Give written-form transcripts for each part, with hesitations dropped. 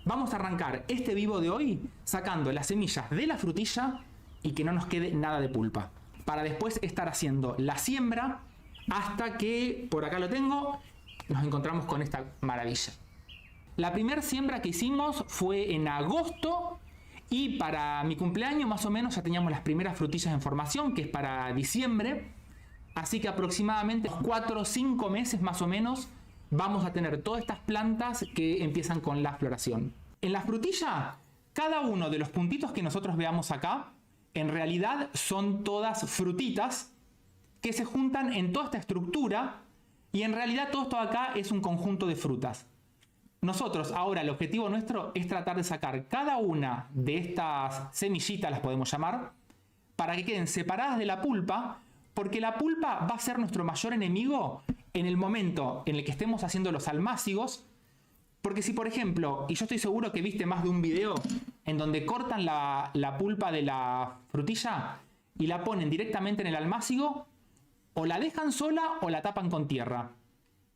Vamos a arrancar este vivo de hoy sacando las semillas de la frutilla y que no nos quede nada de pulpa. Para después estar haciendo la siembra hasta que, por acá lo tengo, nos encontramos con esta maravilla. La primera siembra que hicimos fue en agosto y para mi cumpleaños más o menos ya teníamos las primeras frutillas en formación, que es para diciembre. Así que aproximadamente 4 o 5 meses más o menos vamos a tener todas estas plantas que empiezan con la floración. En la frutilla, cada uno de los puntitos que nosotros veamos acá, en realidad son todas frutitas que se juntan en toda esta estructura y en realidad todo esto acá es un conjunto de frutas. Nosotros ahora el objetivo nuestro es tratar de sacar cada una de estas semillitas, las podemos llamar, para que queden separadas de la pulpa, porque la pulpa va a ser nuestro mayor enemigo en el momento en el que estemos haciendo los almácigos. Porque si por ejemplo, y yo estoy seguro que viste más de un video en donde cortan la pulpa de la frutilla y la ponen directamente en el almácigo, o la dejan sola o la tapan con tierra.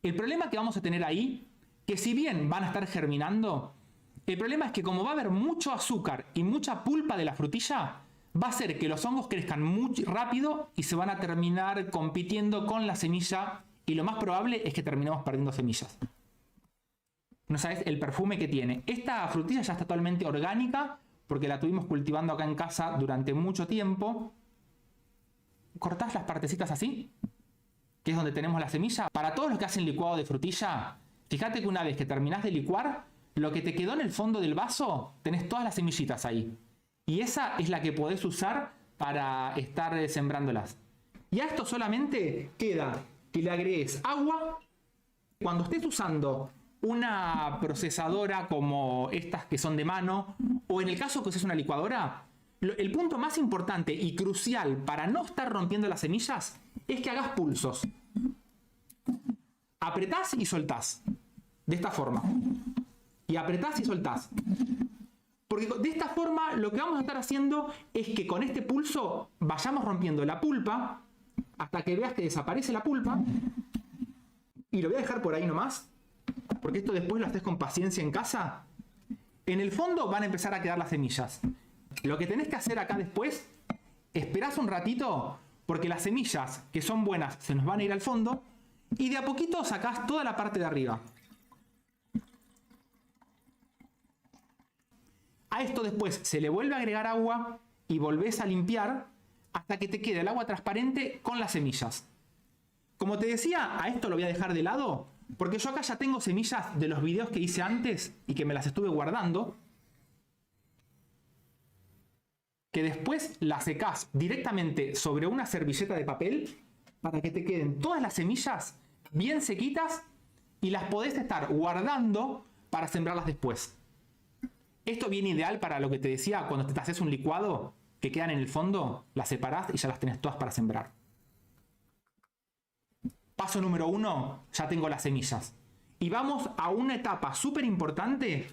El problema que vamos a tener ahí, que si bien van a estar germinando, el problema es que como va a haber mucho azúcar y mucha pulpa de la frutilla, va a hacer que los hongos crezcan muy rápido y se van a terminar compitiendo con la semilla y lo más probable es que terminemos perdiendo semillas. No sabes el perfume que tiene. Esta frutilla ya está totalmente orgánica porque la tuvimos cultivando acá en casa durante mucho tiempo. Cortás las partecitas así, que es donde tenemos la semilla. Para todos los que hacen licuado de frutilla, fíjate que una vez que terminás de licuar, lo que te quedó en el fondo del vaso, tenés todas las semillitas ahí. Y esa es la que podés usar para estar sembrándolas. Y a esto solamente queda que le agregues agua. Cuando estés usando una procesadora como estas que son de mano, o en el caso que uses una licuadora, el punto más importante y crucial para no estar rompiendo las semillas es que hagas pulsos. Apretás y soltás. De esta forma. Y apretás y soltás. Porque de esta forma lo que vamos a estar haciendo es que con este pulso vayamos rompiendo la pulpa hasta que veas que desaparece la pulpa. Y lo voy a dejar por ahí nomás, porque esto después lo haces con paciencia en casa. En el fondo van a empezar a quedar las semillas. Lo que tenés que hacer acá después, esperás un ratito, porque las semillas que son buenas se nos van a ir al fondo, y de a poquito sacás toda la parte de arriba. A esto después se le vuelve a agregar agua y volvés a limpiar hasta que te quede el agua transparente con las semillas. Como te decía, a esto lo voy a dejar de lado porque yo acá ya tengo semillas de los videos que hice antes y que me las estuve guardando, que después las secás directamente sobre una servilleta de papel para que te queden todas las semillas bien sequitas y las podés estar guardando para sembrarlas después. Esto viene ideal para lo que te decía, cuando te haces un licuado, que quedan en el fondo, las separás y ya las tenés todas para sembrar. Paso número 1, ya tengo las semillas. Y vamos a una etapa súper importante,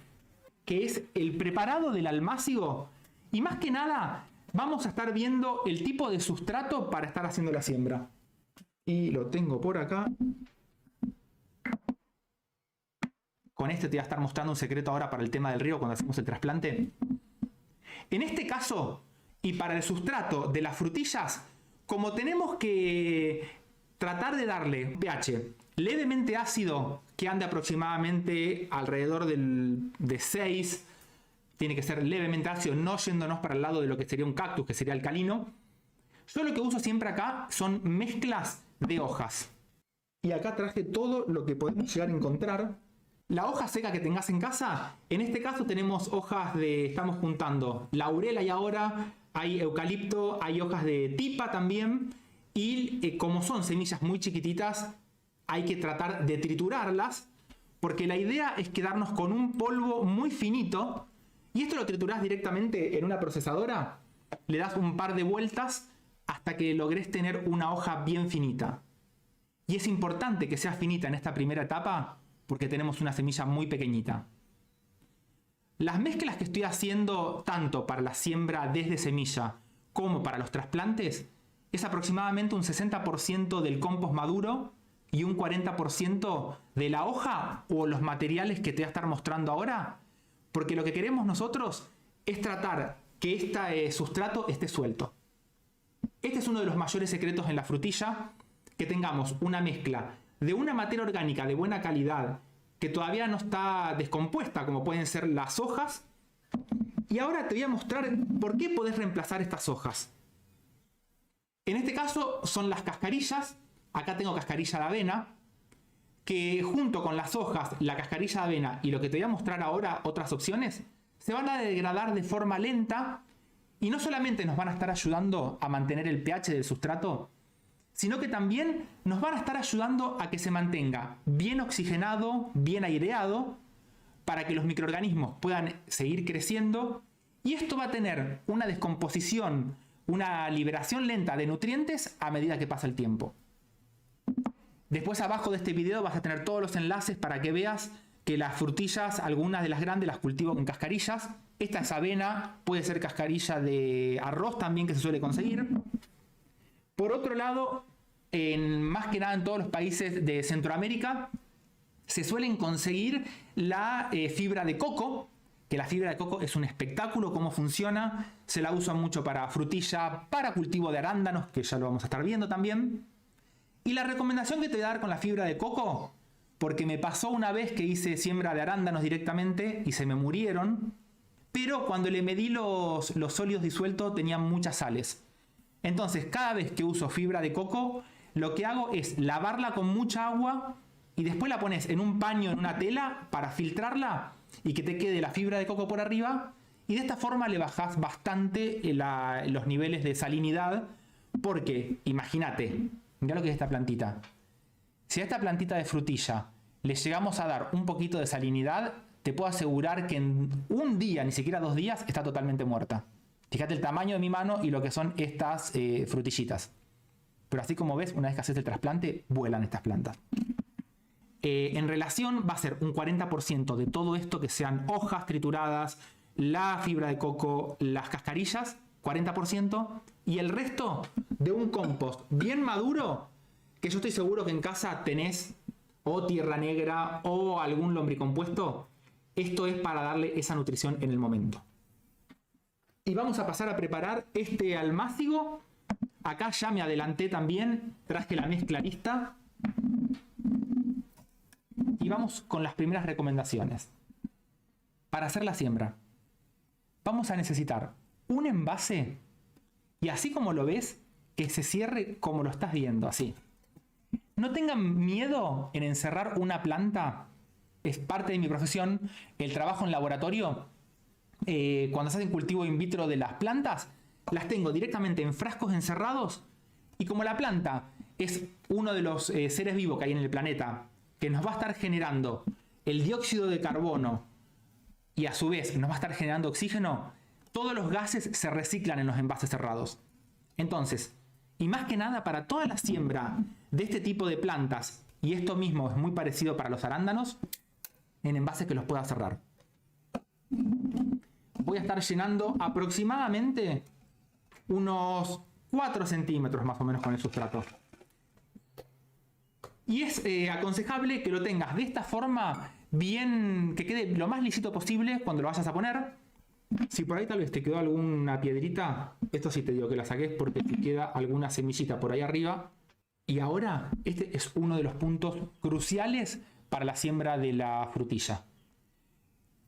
que es el preparado del almácigo. Y más que nada, vamos a estar viendo el tipo de sustrato para estar haciendo la siembra. Y lo tengo por acá. Con este te voy a estar mostrando un secreto ahora para el tema del riego cuando hacemos el trasplante. En este caso, y para el sustrato de las frutillas, como tenemos que tratar de darle un pH levemente ácido, que ande aproximadamente alrededor de 6, tiene que ser levemente ácido, no yéndonos para el lado de lo que sería un cactus, que sería alcalino. Yo lo que uso siempre acá son mezclas de hojas. Y acá traje todo lo que podemos llegar a encontrar. La hoja seca que tengas en casa, en este caso tenemos hojas de, estamos juntando laurel y ahora hay eucalipto, hay hojas de tipa también, y como son semillas muy chiquititas, hay que tratar de triturarlas, porque la idea es quedarnos con un polvo muy finito, y esto lo triturás directamente en una procesadora, le das un par de vueltas hasta que logres tener una hoja bien finita. Y es importante que sea finita en esta primera etapa, porque tenemos una semilla muy pequeñita. Las mezclas que estoy haciendo tanto para la siembra desde semilla como para los trasplantes es aproximadamente un 60% del compost maduro y un 40% de la hoja o los materiales que te voy a estar mostrando ahora, porque lo que queremos nosotros es tratar que este sustrato esté suelto. Este es uno de los mayores secretos en la frutilla, que tengamos una mezcla de una materia orgánica de buena calidad que todavía no está descompuesta, como pueden ser las hojas. Y ahora te voy a mostrar por qué podés reemplazar estas hojas. En este caso son las cascarillas. Acá tengo cascarilla de avena, que junto con las hojas, la cascarilla de avena y lo que te voy a mostrar ahora, otras opciones, se van a degradar de forma lenta y no solamente nos van a estar ayudando a mantener el pH del sustrato, sino que también nos van a estar ayudando a que se mantenga bien oxigenado, bien aireado, para que los microorganismos puedan seguir creciendo, y esto va a tener una descomposición, una liberación lenta de nutrientes a medida que pasa el tiempo. Después abajo de este video vas a tener todos los enlaces para que veas que las frutillas, algunas de las grandes las cultivo con cascarillas. Esta es avena, puede ser cascarilla de arroz también que se suele conseguir. Por otro lado, más que nada en todos los países de Centroamérica, se suelen conseguir la fibra de coco, que la fibra de coco es un espectáculo cómo funciona. Se la usa mucho para frutilla, para cultivo de arándanos, que ya lo vamos a estar viendo también. Y la recomendación que te voy a dar con la fibra de coco, porque me pasó una vez que hice siembra de arándanos directamente y se me murieron, pero cuando le medí los sólidos disueltos tenían muchas sales. Entonces cada vez que uso fibra de coco, lo que hago es lavarla con mucha agua y después la pones en un paño, en una tela, para filtrarla y que te quede la fibra de coco por arriba, y de esta forma le bajás bastante los niveles de salinidad, porque imagínate, mirá lo que es esta plantita. Si a esta plantita de frutilla le llegamos a dar un poquito de salinidad, te puedo asegurar que en un día, ni siquiera 2 días, está totalmente muerta. Fíjate el tamaño de mi mano y lo que son estas frutillitas. Pero así como ves, una vez que haces el trasplante, vuelan estas plantas. En relación va a ser un 40% de todo esto que sean hojas trituradas, la fibra de coco, las cascarillas, 40%, y el resto de un compost bien maduro, que yo estoy seguro que en casa tenés o tierra negra o algún lombricompuesto. Esto es para darle esa nutrición en el momento. Y vamos a pasar a preparar este almácigo. Acá ya me adelanté también, traje la mezcla lista. Y vamos con las primeras recomendaciones. Para hacer la siembra, vamos a necesitar un envase, y así como lo ves, que se cierre como lo estás viendo, así. No tengan miedo en encerrar una planta. Es parte de mi profesión, el trabajo en laboratorio. Cuando se hace cultivo in vitro de las plantas, las tengo directamente en frascos encerrados, y como la planta es uno de los seres vivos que hay en el planeta, que nos va a estar generando el dióxido de carbono y a su vez nos va a estar generando oxígeno, todos los gases se reciclan en los envases cerrados. Entonces, y más que nada para toda la siembra de este tipo de plantas, y esto mismo es muy parecido para los arándanos, en envases que los pueda cerrar. Voy a estar llenando aproximadamente unos 4 centímetros más o menos con el sustrato. Y es aconsejable que lo tengas de esta forma, bien, que quede lo más lisito posible cuando lo vayas a poner. Si por ahí tal vez te quedó alguna piedrita, esto sí te digo que la saques, porque te queda alguna semillita por ahí arriba. Y ahora, este es uno de los puntos cruciales para la siembra de la frutilla.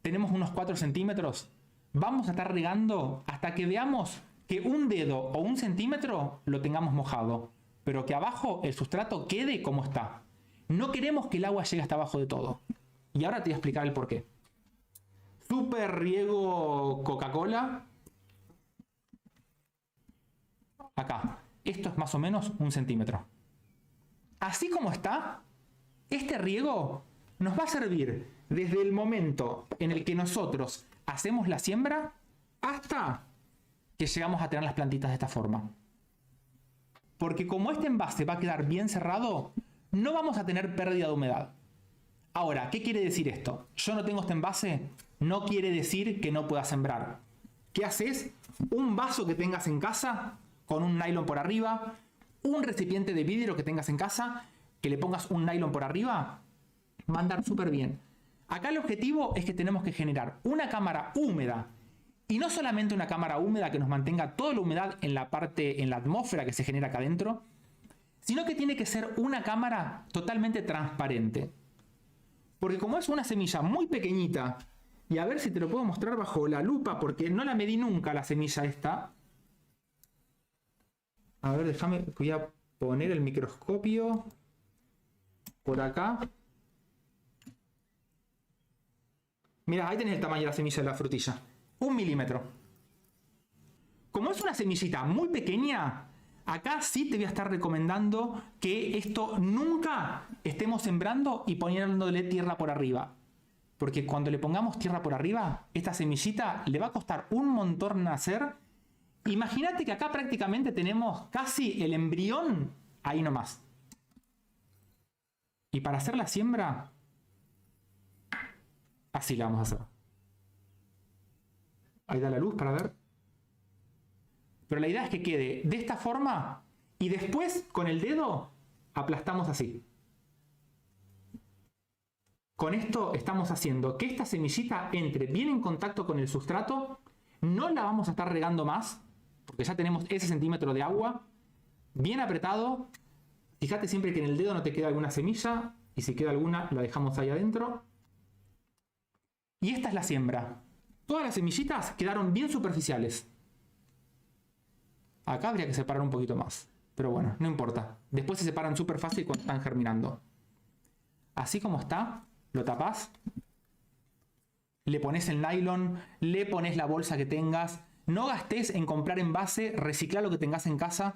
Tenemos unos 4 centímetros. Vamos a estar regando hasta que veamos que un dedo o 1 centímetro lo tengamos mojado, pero que abajo el sustrato quede como está. No queremos que el agua llegue hasta abajo de todo. Y ahora te voy a explicar el porqué. Super riego Coca-Cola. Acá. Esto es más o menos 1 centímetro. Así como está, este riego nos va a servir desde el momento en el que nosotros hacemos la siembra hasta que llegamos a tener las plantitas de esta forma. Porque como este envase va a quedar bien cerrado, no vamos a tener pérdida de humedad. Ahora, ¿qué quiere decir esto? Yo no tengo este envase, no quiere decir que no pueda sembrar. ¿Qué haces? Un vaso que tengas en casa, con un nylon por arriba, un recipiente de vidrio que tengas en casa, que le pongas un nylon por arriba, va a andar súper bien. Acá el objetivo es que tenemos que generar una cámara húmeda. Y no solamente una cámara húmeda que nos mantenga toda la humedad en la parte, en la atmósfera que se genera acá adentro, sino que tiene que ser una cámara totalmente transparente. Porque como es una semilla muy pequeñita, y a ver si te lo puedo mostrar bajo la lupa, porque no la medí nunca la semilla esta. A ver, déjame, voy a poner el microscopio por acá. Mira, ahí tenés el tamaño de la semilla de la frutilla. 1 milímetro. Como es una semillita muy pequeña, acá sí te voy a estar recomendando que esto nunca estemos sembrando y poniéndole tierra por arriba. Porque cuando le pongamos tierra por arriba, esta semillita le va a costar un montón nacer. Imagínate que acá prácticamente tenemos casi el embrión ahí nomás. Y para hacer la siembra, así la vamos a hacer. Ahí da la luz para ver. Pero la idea es que quede de esta forma y después con el dedo aplastamos así. Con esto estamos haciendo que esta semillita entre bien en contacto con el sustrato. No la vamos a estar regando más, porque ya tenemos ese centímetro de agua. Bien apretado. Fíjate siempre que en el dedo no te queda alguna semilla. Y si queda alguna, la dejamos ahí adentro. Y esta es la siembra. Todas las semillitas quedaron bien superficiales. Acá habría que separar un poquito más. Pero bueno, no importa. Después se separan súper fácil cuando están germinando. Así como está, lo tapás. Le pones el nylon, le pones la bolsa que tengas. No gastes en comprar envase, recicla lo que tengas en casa.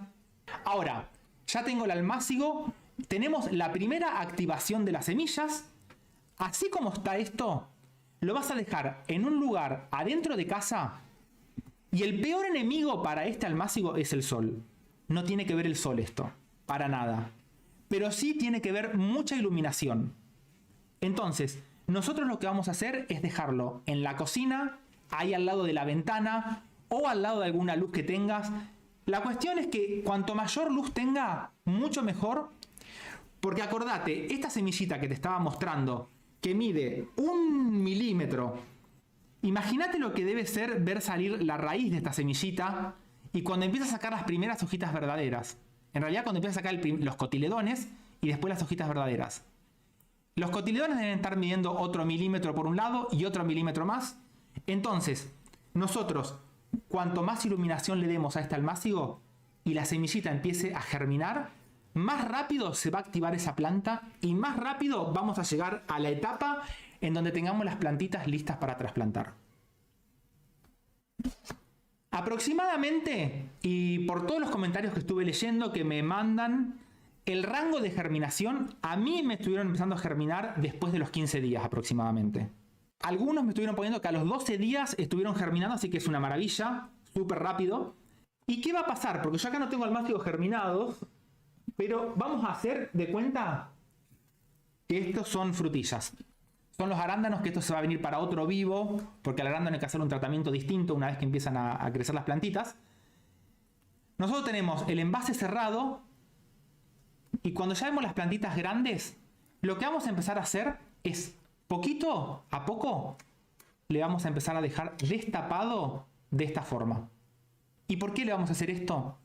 Ahora, ya tengo el almácigo. Tenemos la primera activación de las semillas. Así como está esto, lo vas a dejar en un lugar adentro de casa. Y el peor enemigo para este almácigo es el sol. No tiene que ver el sol esto, para nada. Pero sí tiene que ver mucha iluminación. Entonces, nosotros lo que vamos a hacer es dejarlo en la cocina, ahí al lado de la ventana o al lado de alguna luz que tengas. La cuestión es que cuanto mayor luz tenga, mucho mejor. Porque acordate, esta semillita que te estaba mostrando, que mide 1 milímetro, imagínate lo que debe ser ver salir la raíz de esta semillita y cuando empieza a sacar las primeras hojitas verdaderas. En realidad cuando empieza a sacar los cotiledones y después las hojitas verdaderas. Los cotiledones deben estar midiendo otro milímetro por un lado y otro milímetro más. Entonces, nosotros, cuanto más iluminación le demos a este almácigo y la semillita empiece a germinar, más rápido se va a activar esa planta y más rápido vamos a llegar a la etapa en donde tengamos las plantitas listas para trasplantar. Aproximadamente, y por todos los comentarios que estuve leyendo que me mandan, el rango de germinación a mí me estuvieron empezando a germinar después de los 15 días aproximadamente. Algunos me estuvieron poniendo que a los 12 días estuvieron germinando, así que es una maravilla, súper rápido. ¿Y qué va a pasar? Porque yo acá no tengo almácigos germinados, pero vamos a hacer de cuenta que estos son frutillas. Son los arándanos, que esto se va a venir para otro vivo, porque al arándano hay que hacer un tratamiento distinto una vez que empiezan a crecer las plantitas. Nosotros tenemos el envase cerrado y cuando ya vemos las plantitas grandes, lo que vamos a empezar a hacer es, poquito a poco, le vamos a empezar a dejar destapado de esta forma. ¿Y por qué le vamos a hacer esto?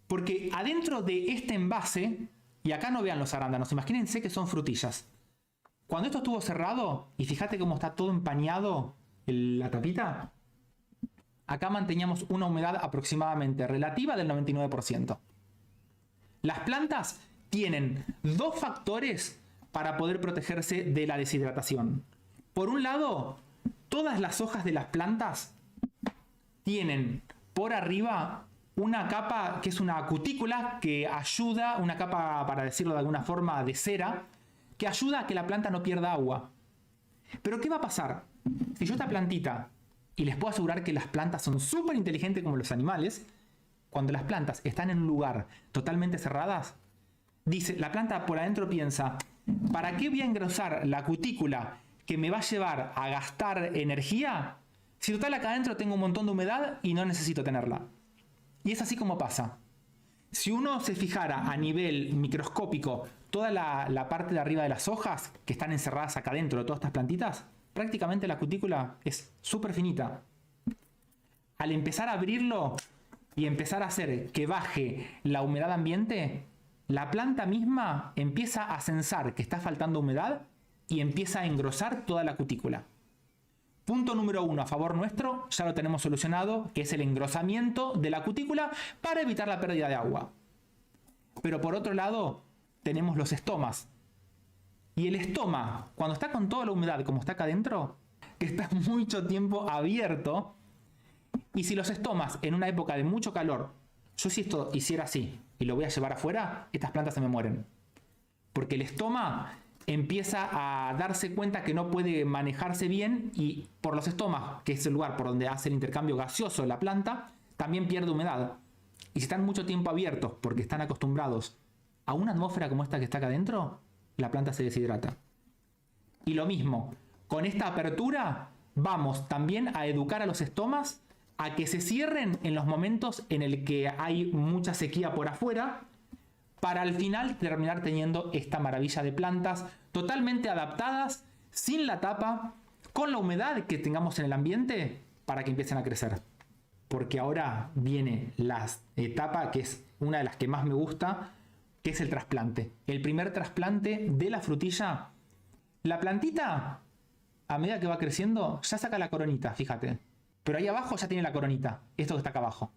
Porque adentro de este envase, y acá no vean los arándanos, imagínense que son frutillas. Cuando esto estuvo cerrado, y fíjate cómo está todo empañado la tapita, acá manteníamos una humedad aproximadamente relativa del 99%. Las plantas tienen dos factores para poder protegerse de la deshidratación. Por un lado, todas las hojas de las plantas tienen por arriba una capa que es una cutícula que ayuda, una capa, para decirlo de alguna forma, de cera, que ayuda a que la planta no pierda agua. Pero ¿qué va a pasar? Si yo esta plantita, y les puedo asegurar que las plantas son súper inteligentes como los animales, cuando las plantas están en un lugar totalmente cerradas, dice, la planta por adentro piensa, ¿para qué voy a engrosar la cutícula que me va a llevar a gastar energía? Si total acá adentro tengo un montón de humedad y no necesito tenerla. Y es así como pasa. Si uno se fijara a nivel microscópico toda la parte de arriba de las hojas que están encerradas acá dentro de todas estas plantitas, prácticamente la cutícula es súper finita. Al empezar a abrirlo y empezar a hacer que baje la humedad ambiente, la planta misma empieza a sensar que está faltando humedad y empieza a engrosar toda la cutícula. Punto número 1 a favor nuestro, ya lo tenemos solucionado, que es el engrosamiento de la cutícula para evitar la pérdida de agua. Pero por otro lado, tenemos los estomas. Y el estoma, cuando está con toda la humedad como está acá adentro, que está mucho tiempo abierto, y si los estomas en una época de mucho calor, yo si esto hiciera así y lo voy a llevar afuera, estas plantas se me mueren. Porque el estoma empieza a darse cuenta que no puede manejarse bien y por los estomas, que es el lugar por donde hace el intercambio gaseoso de la planta, también pierde humedad. Y si están mucho tiempo abiertos porque están acostumbrados a una atmósfera como esta que está acá adentro, la planta se deshidrata. Y lo mismo, con esta apertura vamos también a educar a los estomas a que se cierren en los momentos en el que hay mucha sequía por afuera, para al final terminar teniendo esta maravilla de plantas totalmente adaptadas, sin la tapa, con la humedad que tengamos en el ambiente, para que empiecen a crecer. Porque ahora viene la etapa que es una de las que más me gusta, que es el trasplante. El primer trasplante de la frutilla. La plantita, a medida que va creciendo, ya saca la coronita, fíjate. Pero ahí abajo ya tiene la coronita, esto que está acá abajo.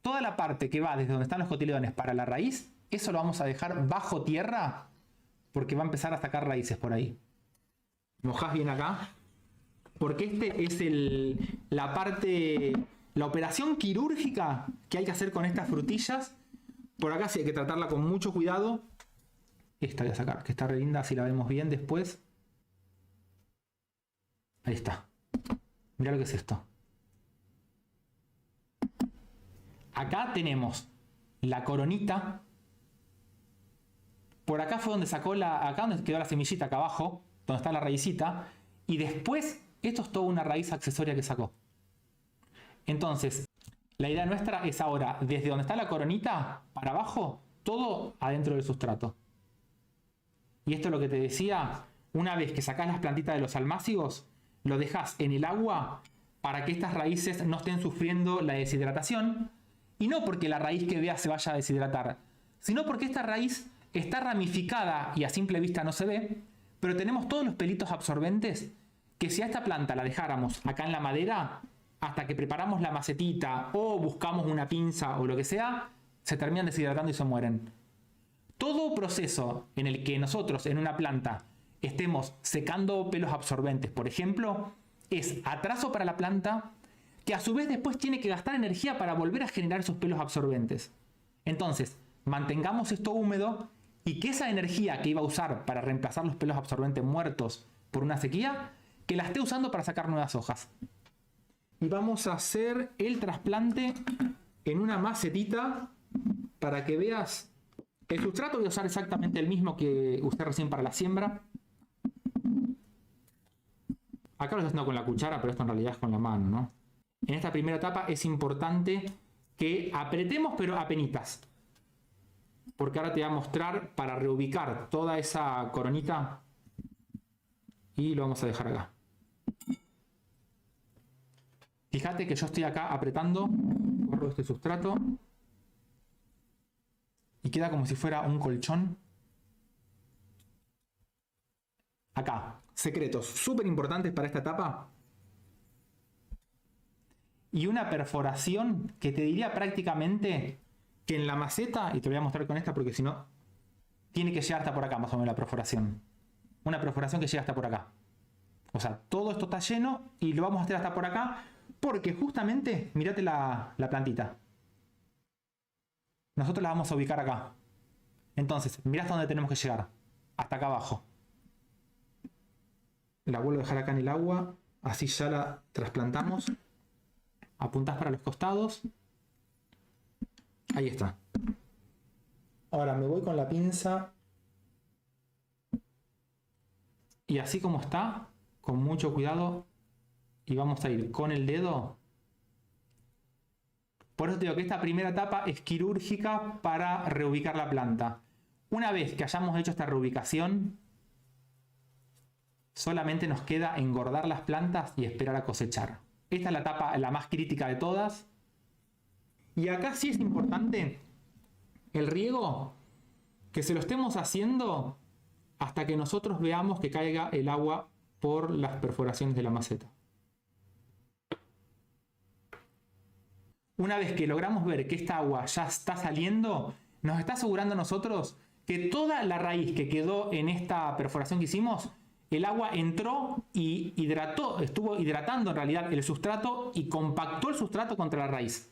Toda la parte que va desde donde están los cotiledones para la raíz, eso lo vamos a dejar bajo tierra porque va a empezar a sacar raíces por ahí. Mojás bien acá, porque este es la parte, la operación quirúrgica que hay que hacer con estas frutillas. Por acá sí hay que tratarla con mucho cuidado. Esta voy a sacar, que está re linda, si la vemos bien después. Ahí está. Mirá lo que es esto. Acá tenemos la coronita. Por acá fue donde sacó acá donde quedó la semillita, acá abajo, donde está la raícita. Y después, esto es toda una raíz accesoria que sacó. Entonces, la idea nuestra es ahora, desde donde está la coronita, para abajo, todo adentro del sustrato. Y esto es lo que te decía, una vez que sacás las plantitas de los almácigos, lo dejas en el agua para que estas raíces no estén sufriendo la deshidratación. Y no porque la raíz que veas se vaya a deshidratar, sino porque esta raíz está ramificada y a simple vista no se ve, pero tenemos todos los pelitos absorbentes que si a esta planta la dejáramos acá en la madera, hasta que preparamos la macetita o buscamos una pinza o lo que sea, se terminan deshidratando y se mueren. Todo proceso en el que nosotros en una planta estemos secando pelos absorbentes, por ejemplo, es atraso para la planta, que a su vez después tiene que gastar energía para volver a generar esos pelos absorbentes. Entonces, mantengamos esto húmedo y que esa energía que iba a usar para reemplazar los pelos absorbentes muertos por una sequía, que la esté usando para sacar nuevas hojas. Y vamos a hacer el trasplante en una macetita para que veas. El sustrato voy a usar exactamente el mismo que usé recién para la siembra. Acá lo estoy haciendo con la cuchara, pero esto en realidad es con la mano, ¿no? En esta primera etapa es importante que apretemos, pero apenitas. Porque ahora te voy a mostrar para reubicar toda esa coronita. Y lo vamos a dejar acá. Fíjate que yo estoy acá apretando, corro este sustrato. Y queda como si fuera un colchón. Acá, secretos súper importantes para esta etapa. Y una perforación que te diría prácticamente que en la maceta, y te lo voy a mostrar con esta porque si no, tiene que llegar hasta por acá más o menos la perforación. Una perforación que llega hasta por acá. O sea, todo esto está lleno y lo vamos a hacer hasta por acá porque justamente, mirate la plantita. Nosotros la vamos a ubicar acá. Entonces, mirá hasta dónde tenemos que llegar. Hasta acá abajo. La vuelvo a dejar acá en el agua. Así ya la trasplantamos. Apuntás para los costados. Ahí está. Ahora me voy con la pinza. Y así como está, con mucho cuidado. Y vamos a ir con el dedo Por eso te digo que esta primera etapa es quirúrgica para reubicar la planta. Una vez que hayamos hecho esta reubicación, solamente nos queda engordar las plantas y esperar a cosechar. Esta es la etapa la más crítica de todas. Y acá sí es importante el riego, que se lo estemos haciendo hasta que nosotros veamos que caiga el agua por las perforaciones de la maceta. Una vez que logramos ver que esta agua ya está saliendo, nos está asegurando a nosotros que toda la raíz que quedó en esta perforación que hicimos, el agua entró y hidrató, estuvo hidratando en realidad el sustrato y compactó el sustrato contra la raíz.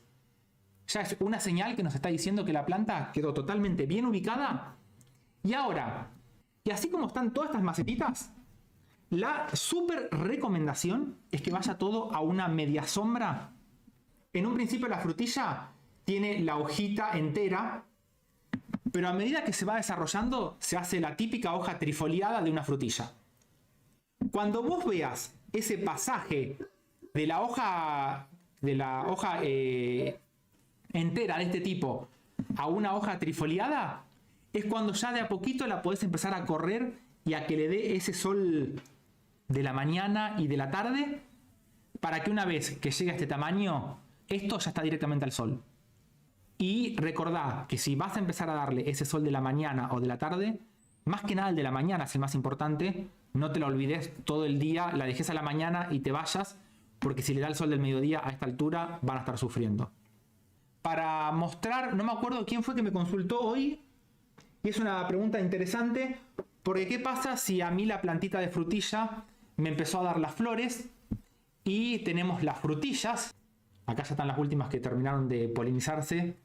Ya es una señal que nos está diciendo que la planta quedó totalmente bien ubicada. Y ahora, y así como están todas estas macetitas, la súper recomendación es que vaya todo a una media sombra. En un principio la frutilla tiene la hojita entera, pero a medida que se va desarrollando se hace la típica hoja trifoliada de una frutilla. Cuando vos veas ese pasaje de la hoja entera de este tipo a una hoja trifoliada, es cuando ya de a poquito la podés empezar a correr y a que le dé ese sol de la mañana y de la tarde, para que una vez que llegue a este tamaño, esto ya está directamente al sol. Y recordá que si vas a empezar a darle ese sol de la mañana o de la tarde, más que nada el de la mañana es el más importante, no te lo olvides todo el día, la dejes a la mañana y te vayas, porque si le da el sol del mediodía a esta altura van a estar sufriendo. Para mostrar, no me acuerdo quién fue que me consultó hoy, y es una pregunta interesante, porque ¿qué pasa si a mí la plantita de frutilla me empezó a dar las flores y tenemos las frutillas? Acá ya están las últimas que terminaron de polinizarse,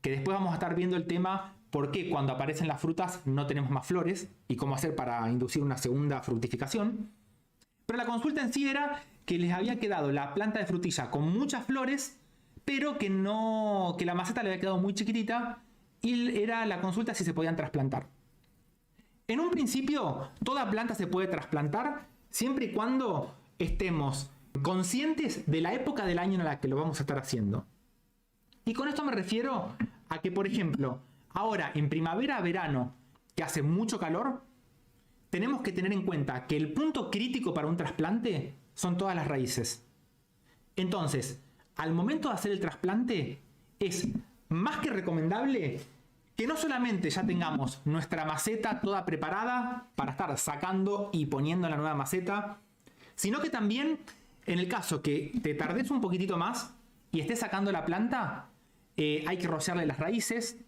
que después vamos a estar viendo el tema por qué cuando aparecen las frutas no tenemos más flores y cómo hacer para inducir una segunda fructificación. Pero la consulta en sí era que les había quedado la planta de frutilla con muchas flores, pero que la maceta le había quedado muy chiquitita, y era la consulta si se podían trasplantar. En un principio, toda planta se puede trasplantar siempre y cuando estemos conscientes de la época del año en la que lo vamos a estar haciendo. Y con esto me refiero a que, por ejemplo, ahora en primavera, verano, que hace mucho calor, tenemos que tener en cuenta que el punto crítico para un trasplante son todas las raíces. Entonces, al momento de hacer el trasplante, es más que recomendable que no solamente ya tengamos nuestra maceta toda preparada para estar sacando y poniendo en la nueva maceta, sino que también, en el caso que te tardes un poquitito más y estés sacando la planta, hay que rociarle las raíces.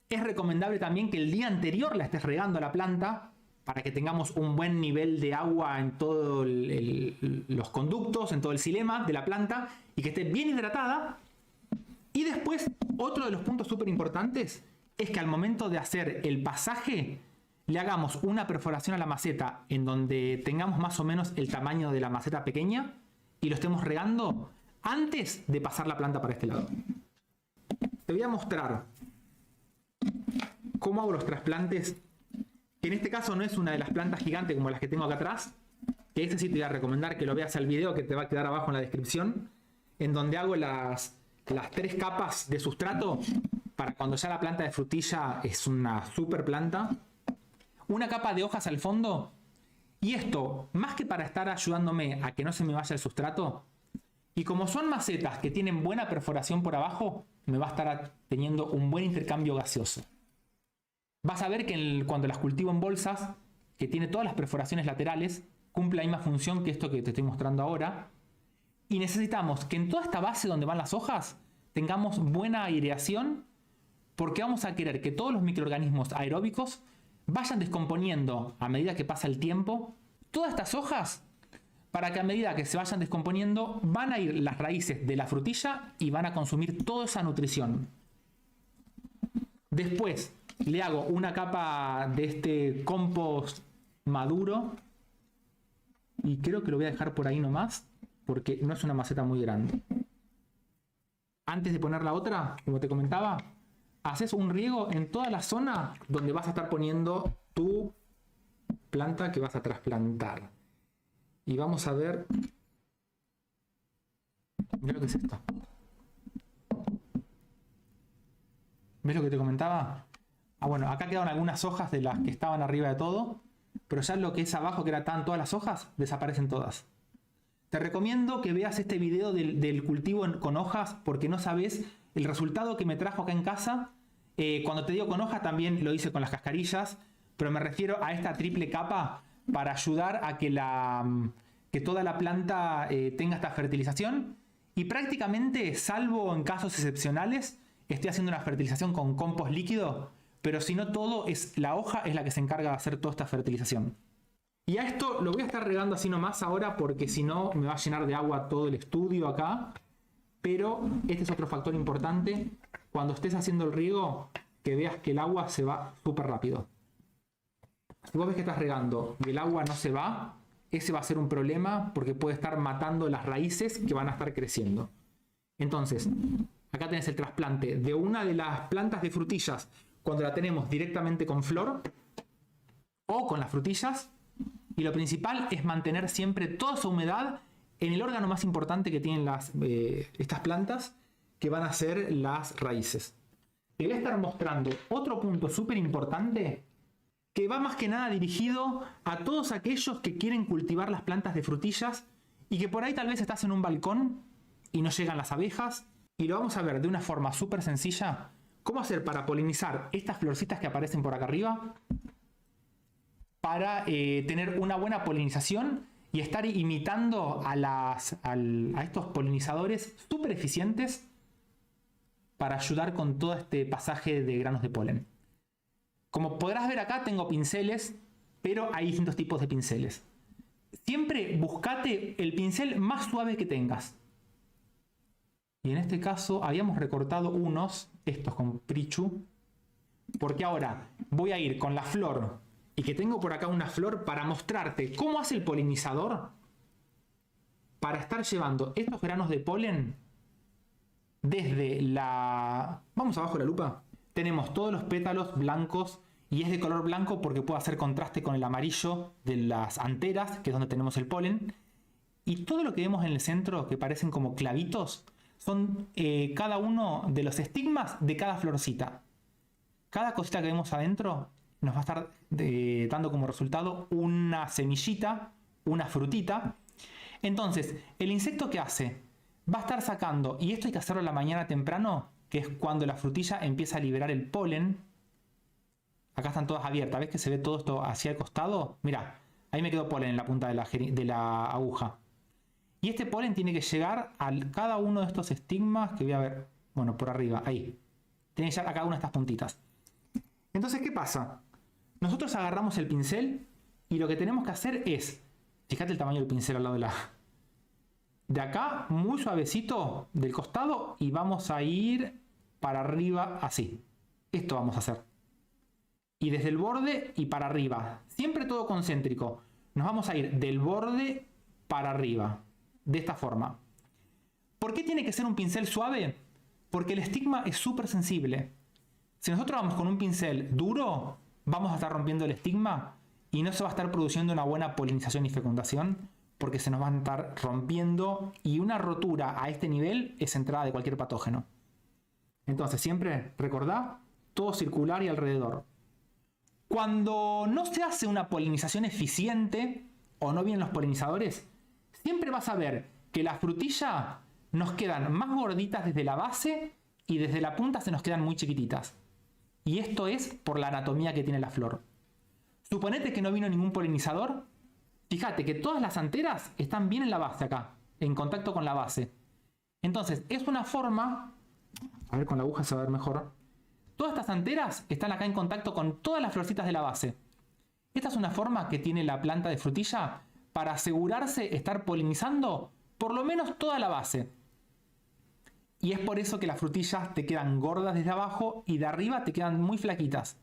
Es recomendable también que el día anterior la estés regando a la planta para que tengamos un buen nivel de agua en todos los conductos, en todo el xilema de la planta y que esté bien hidratada. Y después, otro de los puntos súper importantes es que al momento de hacer el pasaje le hagamos una perforación a la maceta en donde tengamos más o menos el tamaño de la maceta pequeña y lo estemos regando antes de pasar la planta para este lado. Te voy a mostrar cómo hago los trasplantes, que en este caso no es una de las plantas gigantes como las que tengo acá atrás, que ese sí te voy a recomendar que lo veas al video que te va a quedar abajo en la descripción, en donde hago las 3 capas de sustrato para cuando ya la planta de frutilla es una super planta. Una capa de hojas al fondo. Y esto, más que para estar ayudándome a que no se me vaya el sustrato, y como son macetas que tienen buena perforación por abajo, me va a estar teniendo un buen intercambio gaseoso. Vas a ver que cuando las cultivo en bolsas, que tiene todas las perforaciones laterales, cumple la misma función que esto que te estoy mostrando ahora. Y necesitamos que en toda esta base donde van las hojas tengamos buena aireación, porque vamos a querer que todos los microorganismos aeróbicos vayan descomponiendo a medida que pasa el tiempo todas estas hojas, para que a medida que se vayan descomponiendo van a ir las raíces de la frutilla y van a consumir toda esa nutrición. Después le hago una capa de este compost maduro y creo que lo voy a dejar por ahí nomás porque no es una maceta muy grande. Antes de poner la otra, como te comentaba, haces un riego en toda la zona donde vas a estar poniendo tu planta que vas a trasplantar. Y vamos a ver. Mira lo que es esto. ¿Ves lo que te comentaba? Ah, bueno, acá quedaron algunas hojas de las que estaban arriba de todo, pero ya lo que es abajo, que estaban todas las hojas, desaparecen todas. Te recomiendo que veas este video del cultivo con hojas, porque no sabes el resultado que me trajo acá en casa. Cuando te digo con hojas, también lo hice con las cascarillas, pero me refiero a esta triple capa para ayudar a que toda la planta tenga esta fertilización. Y prácticamente, salvo en casos excepcionales, estoy haciendo una fertilización con compost líquido, pero si no, todo la hoja es la que se encarga de hacer toda esta fertilización. Y a esto lo voy a estar regando así nomás ahora, porque si no me va a llenar de agua todo el estudio acá. Pero este es otro factor importante. Cuando estés haciendo el riego, que veas que el agua se va súper rápido. Si vos ves que estás regando y el agua no se va, ese va a ser un problema, porque puede estar matando las raíces que van a estar creciendo. Entonces, acá tenés el trasplante de una de las plantas de frutillas cuando la tenemos directamente con flor o con las frutillas. Y lo principal es mantener siempre toda su humedad en el órgano más importante que tienen estas plantas, que van a ser las raíces. Te voy a estar mostrando otro punto súper importante que va más que nada dirigido a todos aquellos que quieren cultivar las plantas de frutillas y que por ahí tal vez estás en un balcón y no llegan las abejas. Y lo vamos a ver de una forma súper sencilla. Cómo hacer para polinizar estas florcitas que aparecen por acá arriba, para tener una buena polinización y estar imitando a estos polinizadores súper eficientes para ayudar con todo este pasaje de granos de polen. Como podrás ver acá, tengo pinceles, pero hay distintos tipos de pinceles. Siempre buscate el pincel más suave que tengas. Y en este caso habíamos recortado estos con Prichu, porque ahora voy a ir con la flor, y que tengo por acá una flor para mostrarte cómo hace el polinizador para estar llevando estos granos de polen desde la... Vamos abajo de la lupa. Tenemos todos los pétalos blancos y es de color blanco porque puede hacer contraste con el amarillo de las anteras, que es donde tenemos el polen. Y todo lo que vemos en el centro, que parecen como clavitos, son cada uno de los estigmas de cada florcita. Cada cosita que vemos adentro nos va a estar dando como resultado una semillita, una frutita. Entonces, el insecto que hace va a estar sacando, y esto hay que hacerlo a la mañana temprano, que es cuando la frutilla empieza a liberar el polen. Acá están todas abiertas, ¿ves que se ve todo esto hacia el costado? Mirá, ahí me quedó polen en la punta de la aguja. Y este polen tiene que llegar a cada uno de estos estigmas que voy a ver, bueno, por arriba, ahí. Tiene que llegar a cada una de estas puntitas. Entonces, ¿qué pasa? Nosotros agarramos el pincel y lo que tenemos que hacer es, fíjate el tamaño del pincel al lado de acá, muy suavecito del costado, y vamos a ir para arriba así. Esto vamos a hacer. Y desde el borde y para arriba. Siempre todo concéntrico. Nos vamos a ir del borde para arriba. De esta forma. ¿Por qué tiene que ser un pincel suave? Porque el estigma es súper sensible. Si nosotros vamos con un pincel duro, vamos a estar rompiendo el estigma y no se va a estar produciendo una buena polinización y fecundación, porque se nos van a estar rompiendo, y una rotura a este nivel es entrada de cualquier patógeno. Entonces siempre recordá, todo circular y alrededor. Cuando no se hace una polinización eficiente o no vienen los polinizadores, siempre vas a ver que las frutillas nos quedan más gorditas desde la base y desde la punta se nos quedan muy chiquititas. Y esto es por la anatomía que tiene la flor. Suponete que no vino ningún polinizador. Fíjate que todas las anteras están bien en la base acá, en contacto con la base. Entonces, es una forma... A ver, con la aguja se va a ver mejor. Todas estas anteras están acá en contacto con todas las florcitas de la base. Esta es una forma que tiene la planta de frutilla para asegurarse estar polinizando por lo menos toda la base. Y es por eso que las frutillas te quedan gordas desde abajo y de arriba te quedan muy flaquitas.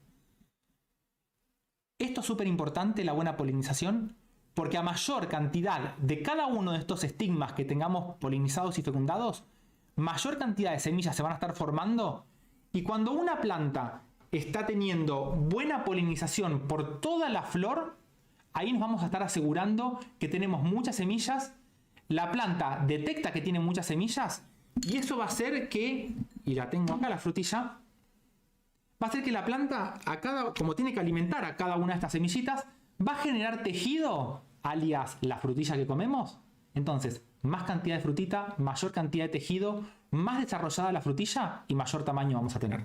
Esto es súper importante, la buena polinización, porque a mayor cantidad de cada uno de estos estigmas que tengamos polinizados y fecundados, mayor cantidad de semillas se van a estar formando, y cuando una planta está teniendo buena polinización por toda la flor, ahí nos vamos a estar asegurando que tenemos muchas semillas. La planta detecta que tiene muchas semillas y eso va a hacer que, y la tengo acá la frutilla, va a hacer que la planta, como tiene que alimentar a cada una de estas semillitas, va a generar tejido, alias la frutilla que comemos. Entonces, más cantidad de frutita, mayor cantidad de tejido, más desarrollada la frutilla y mayor tamaño vamos a tener.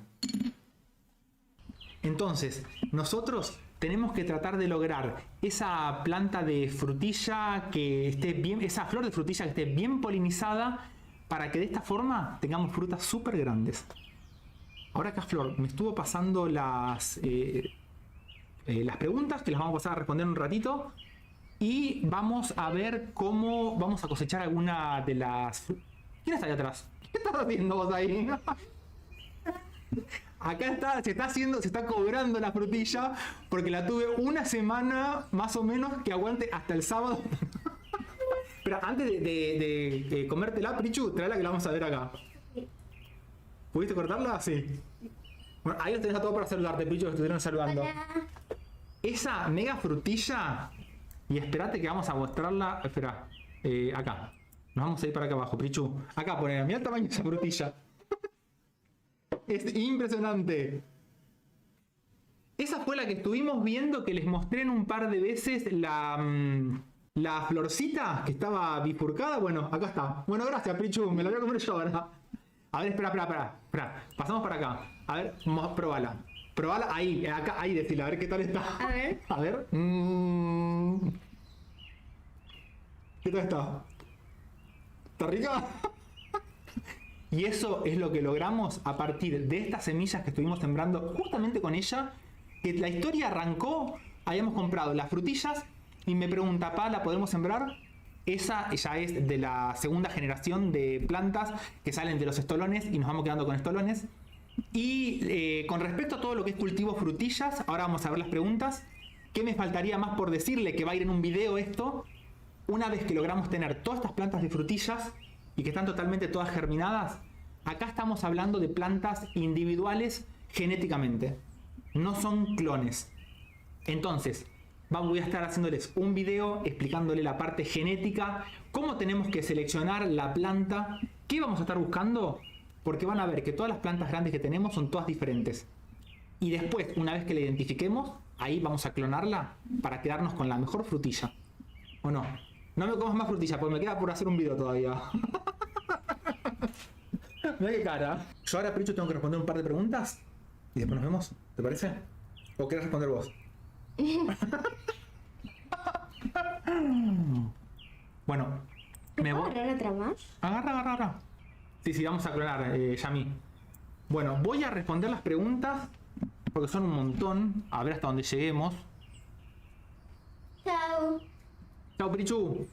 Entonces, nosotros tenemos que tratar de lograr esa planta de frutilla que esté bien, esa flor de frutilla que esté bien polinizada, para que de esta forma tengamos frutas súper grandes. Ahora acá Flor me estuvo pasando las preguntas, que las vamos a pasar a responder en un ratito. Y vamos a ver cómo vamos a cosechar alguna de las... ¿Quién está ahí atrás? ¿Qué estás haciendo vos ahí? Acá está, se está cobrando la frutilla porque la tuve una semana más o menos que aguante hasta el sábado. Pero antes de comértela, Prichu, tráela que la vamos a ver acá. ¿Pudiste cortarla? Sí. Bueno, ahí los tenés a todos para saludarte, Prichu, que estuvieron saludando. Hola. Esa mega frutilla, y espérate que vamos a mostrarla. Espera, acá. Nos vamos a ir para acá abajo, Prichu. Acá, poner, mira el tamaño de esa frutilla. Es impresionante. Esa fue la que estuvimos viendo, que les mostré en un par de veces la florcita que estaba bifurcada. Bueno, acá está. Bueno, gracias, Prichu. Me la voy a comer yo ahora. A ver, espera. Pasamos para acá. A ver, probala. Probala ahí, acá, ahí decirle, a ver qué tal está. A ver. A ver. ¿Qué tal está? ¿Está rica? Y eso es lo que logramos a partir de estas semillas que estuvimos sembrando justamente con ella. Que la historia arrancó, habíamos comprado las frutillas y me pregunta, ¿pa, la podemos sembrar? Esa ya es de la segunda generación de plantas que salen de los estolones y nos vamos quedando con estolones. Y con respecto a todo lo que es cultivo frutillas, ahora vamos a ver las preguntas. ¿Qué me faltaría más por decirle? Que va a ir en un video esto. Una vez que logramos tener todas estas plantas de frutillas y que están totalmente todas germinadas, acá estamos hablando de plantas individuales genéticamente. No son clones. Entonces, voy a estar haciéndoles un video explicándole la parte genética, cómo tenemos que seleccionar la planta, qué vamos a estar buscando, porque van a ver que todas las plantas grandes que tenemos son todas diferentes. Y después, una vez que la identifiquemos, ahí vamos a clonarla para quedarnos con la mejor frutilla. ¿O no? No me comas más frutilla, porque me queda por hacer un video todavía. Mira qué cara. Yo ahora, Prichu, tengo que responder un par de preguntas y después nos vemos, ¿te parece? ¿O querés responder vos? Bueno, me voy. ¿Agarrar otra más? Agarra. Sí, vamos a clonar, Yami. Bueno, voy a responder las preguntas porque son un montón. A ver hasta dónde lleguemos. Chao. Chao, Prichu.